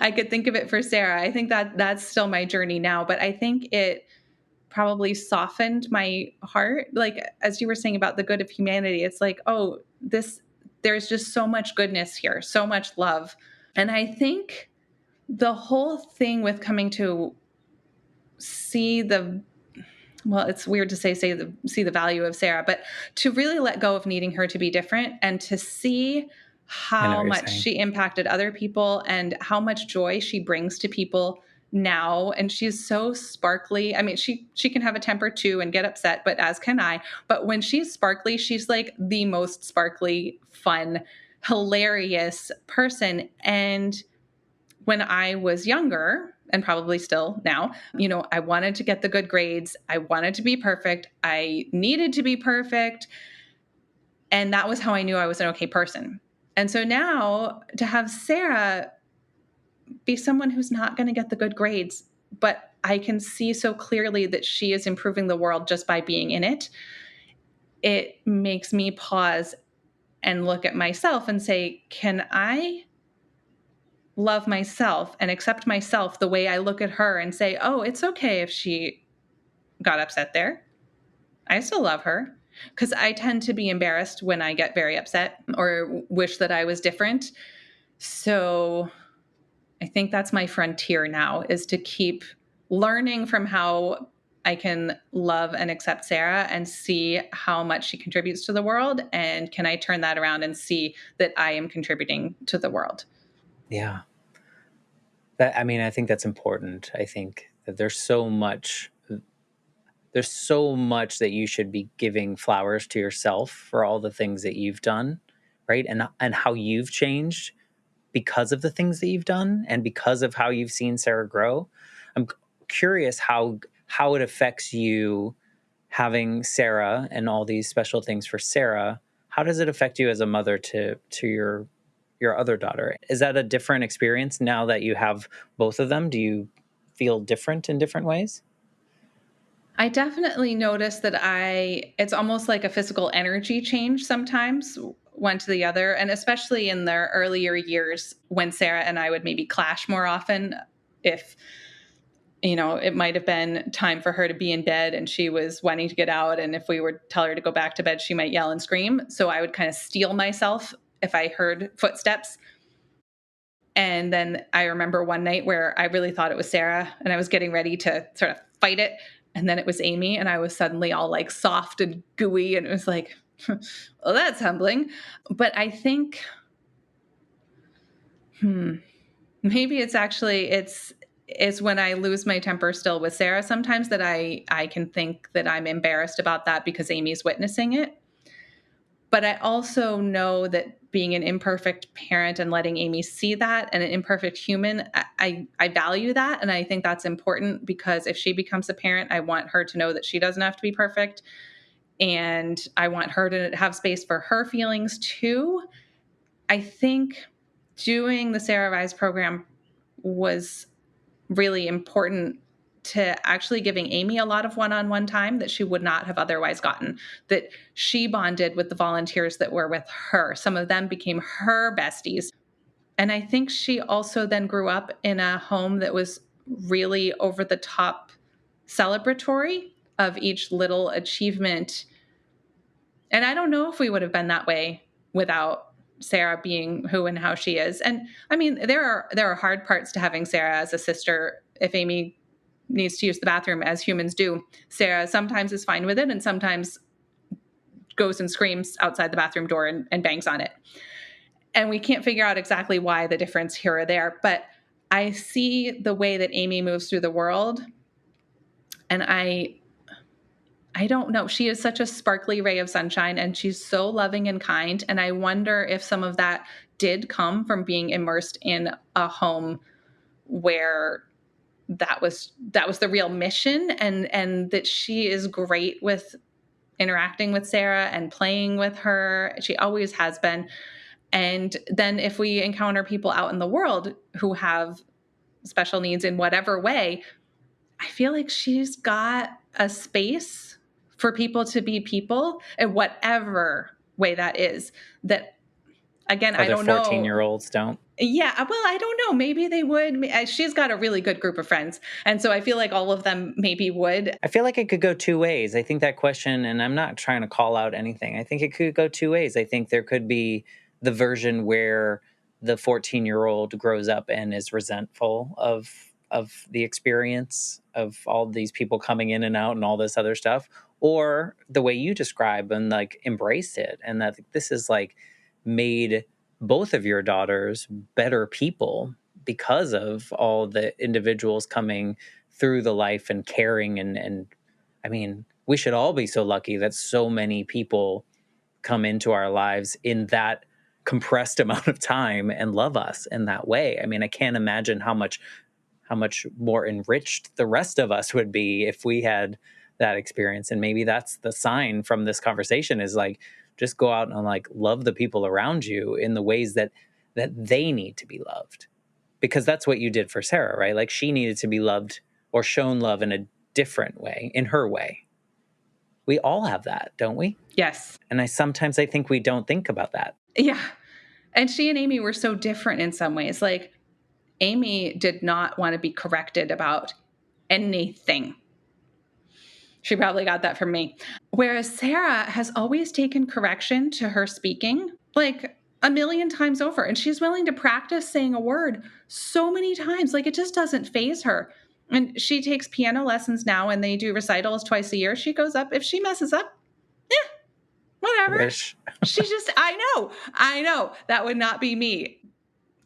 I could think of it for Sarah. I think that that's still my journey now, but I think it probably softened my heart. Like, as you were saying about the good of humanity, it's like, oh, there's just so much goodness here, so much love. And I think the whole thing with coming to see well, it's weird to see the value of Sarah, but to really let go of needing her to be different and to see I know what how you're much saying. she impacted other people and how much joy she brings to people now. And she's so sparkly. I mean, she can have a temper too and get upset, but as can I. But when she's sparkly, she's like the most sparkly, fun, hilarious person. And when I was younger, and probably still now, I wanted to get the good grades. I wanted to be perfect. I needed to be perfect. And that was how I knew I was an okay person. And so now to have Sarah be someone who's not going to get the good grades, but I can see so clearly that she is improving the world just by being in it, it makes me pause and look at myself and say, can I love myself and accept myself the way I look at her and say, oh, it's okay if she got upset there. I still love her. Because I tend to be embarrassed when I get very upset or wish that I was different. So I think that's my frontier now, is to keep learning from how I can love and accept Sarah and see how much she contributes to the world. And can I turn that around and see that I am contributing to the world? Yeah. I mean, I think that's important. I think that there's so much that you should be giving flowers to yourself for all the things that you've done, right? And how you've changed because of the things that you've done and because of how you've seen Sarah grow. I'm curious how it affects you having Sarah and all these special things for Sarah. How does it affect you as a mother to your other daughter? Is that a different experience now that you have both of them? Do you feel different in different ways? I definitely notice that it's almost like a physical energy change sometimes, one to the other. And especially in the earlier years when Sarah and I would maybe clash more often, if, it might have been time for her to be in bed and she was wanting to get out. And if we would tell her to go back to bed, she might yell and scream. So I would kind of steel myself if I heard footsteps. And then I remember one night where I really thought it was Sarah and I was getting ready to sort of fight it. And then it was Amy, and I was suddenly all like soft and gooey. And it was like, well, that's humbling. But I think, maybe it's when I lose my temper still with Sarah sometimes that I can think that I'm embarrassed about that because Amy's witnessing it. But I also know that being an imperfect parent and letting Amy see that and an imperfect human, I value that. And I think that's important because if she becomes a parent, I want her to know that she doesn't have to be perfect. And I want her to have space for her feelings too. I think doing the Sarah Rise program was really important to actually giving Amy a lot of one-on-one time that she would not have otherwise gotten, that she bonded with the volunteers that were with her. Some of them became her besties. And I think she also then grew up in a home that was really over the top celebratory of each little achievement. And I don't know if we would have been that way without Sarah being who and how she is. And I mean, there are hard parts to having Sarah as a sister. If Amy needs to use the bathroom, as humans do, Sarah sometimes is fine with it and sometimes goes and screams outside the bathroom door and bangs on it. And we can't figure out exactly why the difference here or there. But I see the way that Amy moves through the world, and I don't know. She is such a sparkly ray of sunshine and she's so loving and kind. And I wonder if some of that did come from being immersed in a home where that was the real mission, and that she is great with interacting with Sarah and playing with her. She always has been. And then if we encounter people out in the world who have special needs in whatever way, I feel like she's got a space for people to be people in whatever way that is. That, again, I Other don't 14-year know. olds don't. Yeah, well, I don't know. Maybe they would. She's got a really good group of friends. And so I feel like all of them maybe would. I feel like it could go two ways. I think that question, and I'm not trying to call out anything, I think it could go two ways. I think there could be the version where the 14-year-old grows up and is resentful of of the experience of all these people coming in and out and all this other stuff, or the way you describe and like embrace it, and that this is like made both of your daughters better people because of all the individuals coming through the life and caring, and I mean, we should all be so lucky that so many people come into our lives in that compressed amount of time and love us in that way. I mean, I can't imagine how much more enriched the rest of us would be if we had that experience. And maybe that's the sign from this conversation, is like, just go out and like love the people around you in the ways that they need to be loved, because that's what you did for Sarah, right? Like, she needed to be loved or shown love in a different way, in her way. We all have that, don't we? Yes. And I think we don't think about that. Yeah. And she and Amy were so different in some ways. Like, Amy did not want to be corrected about anything. She probably got that from me. Whereas Sarah has always taken correction to her speaking, like a million times over. And she's willing to practice saying a word so many times. Like, it just doesn't faze her. And she takes piano lessons now, and they do recitals twice a year. She goes up. If she messes up, whatever. Wish. She just, I know. That would not be me.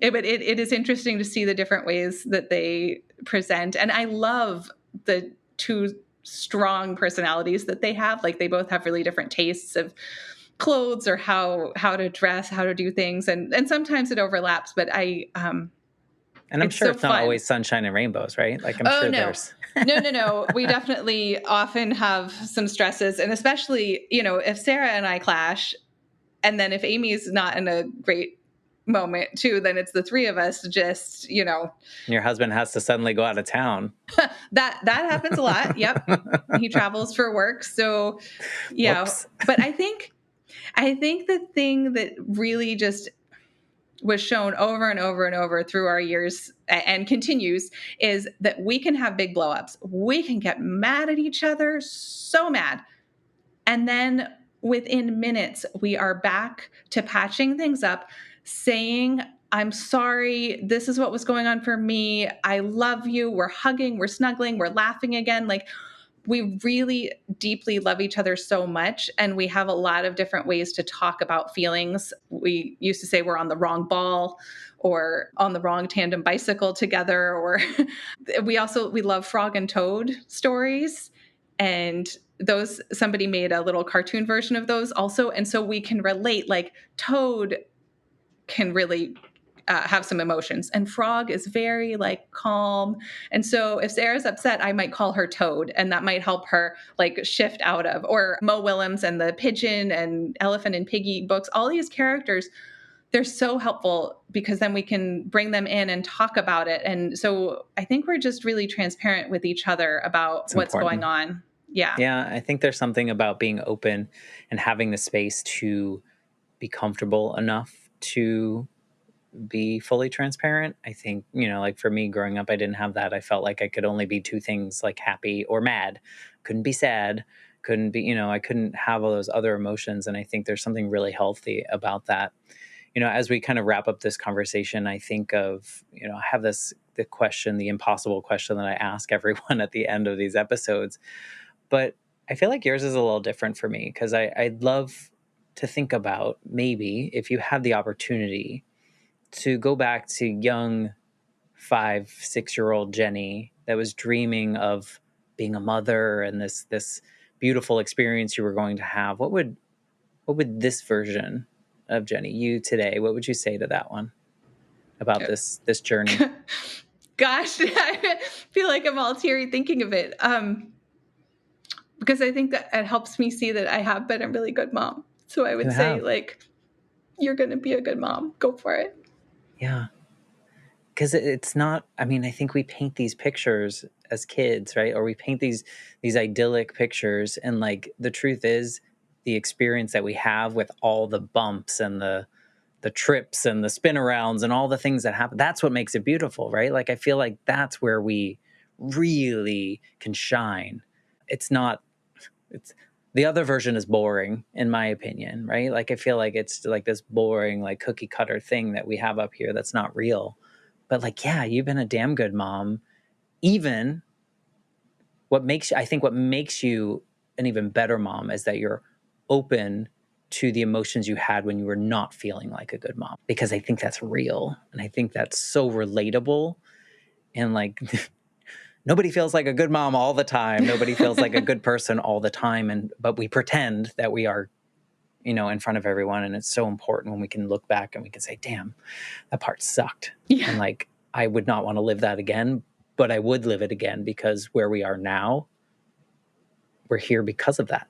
But it is interesting to see the different ways that they present. And I love the two strong personalities that they have. Like, they both have really different tastes of clothes or how to dress, how to do things. And sometimes it overlaps, but and I'm sure it's not always sunshine and rainbows, right? Like, I'm sure there's no. We definitely often have some stresses. And especially, if Sarah and I clash, and then if Amy's not in a great moment too, then it's the three of us just, your husband has to suddenly go out of town. that happens a lot. Yep. He travels for work. So yeah. Whoops. But I think the thing that really just was shown over and over and over through our years and continues is that we can have big blowups. We can get mad at each other, so mad. And then within minutes, we are back to patching things up, saying, I'm sorry, this is what was going on for me. I love you. We're hugging, we're snuggling, we're laughing again. Like, we really deeply love each other so much. And we have a lot of different ways to talk about feelings. We used to say we're on the wrong ball or on the wrong tandem bicycle together. Or we love Frog and Toad stories. And somebody made a little cartoon version of those also. And so we can relate, like, Toad can really have some emotions, and Frog is very like calm. And so if Sarah's upset, I might call her Toad, and that might help her like shift out of. Or Mo Willems and the Pigeon and Elephant and Piggy books, all these characters, they're so helpful because then we can bring them in and talk about it. And so I think we're just really transparent with each other about what's going on. Yeah, I think there's something about being open and having the space to be comfortable enough to be fully transparent. I think, like for me growing up, I didn't have that. I felt like I could only be two things, like happy or mad. Couldn't be sad. Couldn't be, I couldn't have all those other emotions. And I think there's something really healthy about that. As we kind of wrap up this conversation, I think of, I have the question, the impossible question that I ask everyone at the end of these episodes. But I feel like yours is a little different for me, because I'd love to think about, maybe if you had the opportunity to go back to young 5-6-year-old Jenny that was dreaming of being a mother and this beautiful experience you were going to have, what would this version of Jenny, you today, what would you say to that one about this journey? Gosh, I feel like I'm all teary thinking of it. Because I think that it helps me see that I have been a really good mom. So I would say, like, you're going to be a good mom. Go for it. Yeah. Because it's not, I think we paint these pictures as kids, right? Or we paint these idyllic pictures. And like, the truth is, the experience that we have with all the bumps and the trips and the spin arounds and all the things that happen, that's what makes it beautiful, right? Like, I feel like that's where we really can shine. It's the other version is boring, in my opinion, right? Like, I feel like it's like this boring, like cookie cutter thing that we have up here that's not real. But like, yeah, you've been a damn good mom, even I think what makes you an even better mom is that you're open to the emotions you had when you were not feeling like a good mom, because I think that's real. And I think that's so relatable. And like, nobody feels like a good mom all the time. Nobody feels like a good person all the time. But we pretend that we are, in front of everyone. And it's so important when we can look back and we can say, damn, that part sucked. Yeah. And like, I would not want to live that again, but I would live it again, because where we are now, we're here because of that.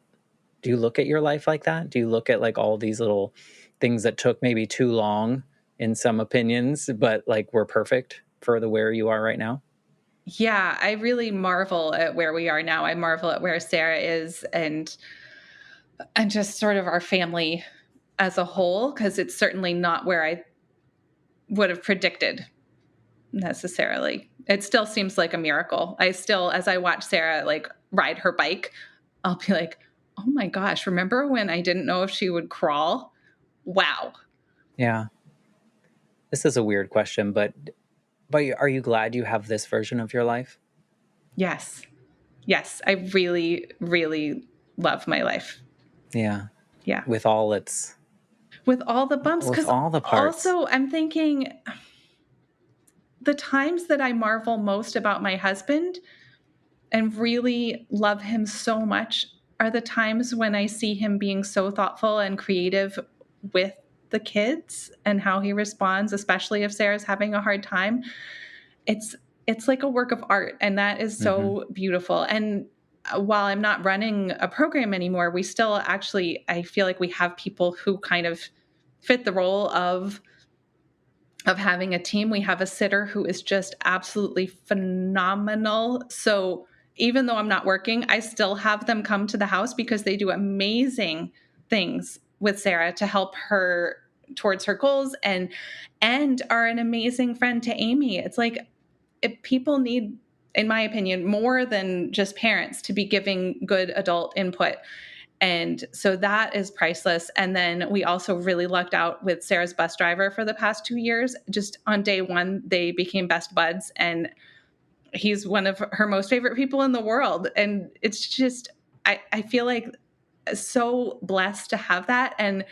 Do you look at your life like that? Do you look at like all these little things that took maybe too long in some opinions, but like were perfect for where you are right now? Yeah, I really marvel at where we are now. I marvel at where Sarah is, and just sort of our family as a whole, because it's certainly not where I would have predicted necessarily. It still seems like a miracle. I still, as I watch Sarah like ride her bike, I'll be like, oh my gosh, remember when I didn't know if she would crawl? Wow. Yeah. This is a weird question, but are you glad you have this version of your life? Yes. Yes. I really, really love my life. Yeah. Yeah. With all its With all the bumps. with Because all the parts. also, I'm thinking the times that I marvel most about my husband and really love him so much are the times when I see him being so thoughtful and creative with the kids and how he responds, especially if Sarah's having a hard time. It's it's like a work of art, and that is Mm-hmm. so beautiful. And while I'm not running a program anymore, we still actually, I feel like we have people who kind of fit the role of having a team. We have a sitter who is just absolutely phenomenal. So even though I'm not working, I still have them come to the house because they do amazing things with Sarah to help her towards her goals, and are an amazing friend to Amy. It's like, if people need, in my opinion, more than just parents to be giving good adult input. And so that is priceless. And then we also really lucked out with Sarah's bus driver for the past 2 years. Just on day one, they became best buds, and he's one of her most favorite people in the world. And it's just, I feel like so blessed to have that. And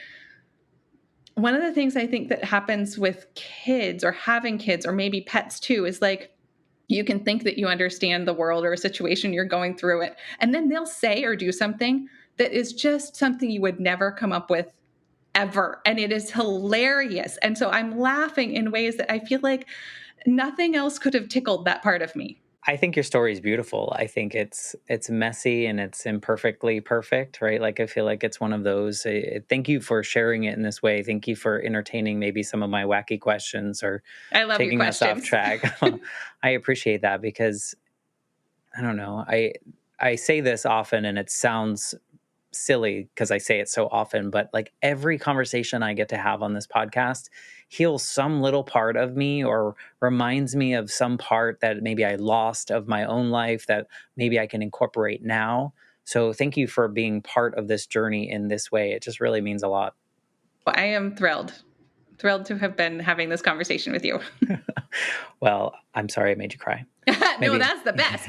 one of the things I think that happens with kids, or having kids, or maybe pets too, is like, you can think that you understand the world or a situation, you're going through it, and then they'll say or do something that is just something you would never come up with ever. And it is hilarious. And so I'm laughing in ways that I feel like nothing else could have tickled that part of me. I think your story is beautiful. I think it's messy and it's imperfectly perfect, right? Like I feel like it's one of those. Thank you for sharing it in this way. Thank you for entertaining maybe some of my wacky questions or I love your taking us off questions. track. I appreciate that, because I don't know. I say this often and it sounds silly because I say it so often, but like every conversation I get to have on this podcast heals some little part of me or reminds me of some part that maybe I lost of my own life that maybe I can incorporate now. So thank you for being part of this journey in this way. It just really means a lot. I am thrilled to have been having this conversation with you. Well, I'm sorry I made you cry. No, Maybe. that's the best.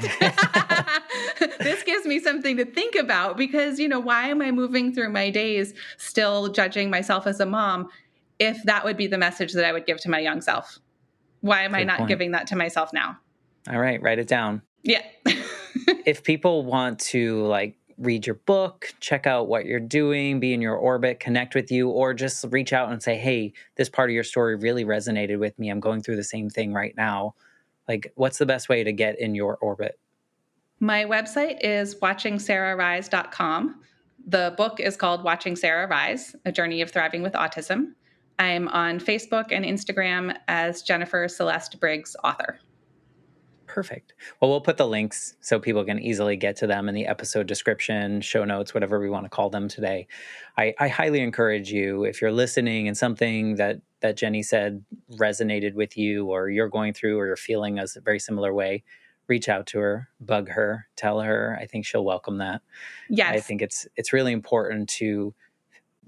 This gives me something to think about because, why am I moving through my days still judging myself as a mom if that would be the message that I would give to my young self? Why am I Good not point. giving that to myself now? All right, write it down. Yeah. If people want to like read your book, check out what you're doing, be in your orbit, connect with you, or just reach out and say, hey, this part of your story really resonated with me. I'm going through the same thing right now. Like, what's the best way to get in your orbit? My website is watchingsarahrise.com. The book is called Watching Sarah Rise, A Journey of Thriving with Autism. I'm on Facebook and Instagram as Jennifer Celeste Briggs, author. Perfect. Well, we'll put the links so people can easily get to them in the episode description, show notes, whatever we want to call them today. I highly encourage you, if you're listening and something that Jenny said resonated with you or you're going through or you're feeling a very similar way, reach out to her, bug her, tell her. I think she'll welcome that. I Yes. think it's really important to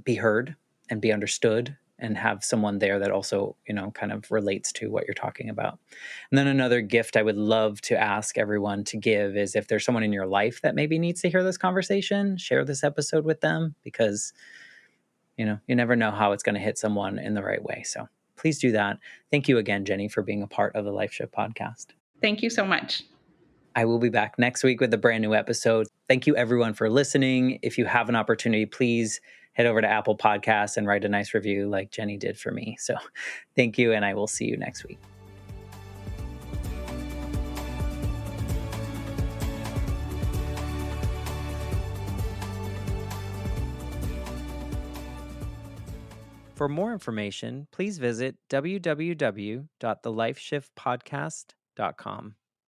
be heard and be understood and have someone there that also, kind of relates to what you're talking about. And then another gift I would love to ask everyone to give is if there's someone in your life that maybe needs to hear this conversation, share this episode with them, because you never know how it's going to hit someone in the right way. So please do that. Thank you again, Jenny, for being a part of the Life Shift podcast. Thank you so much. I will be back next week with a brand new episode. Thank you, everyone, for listening. If you have an opportunity, please head over to Apple Podcasts and write a nice review like Jenny did for me. So thank you, and I will see you next week. For more information, please visit www.thelifeshiftpodcast.com.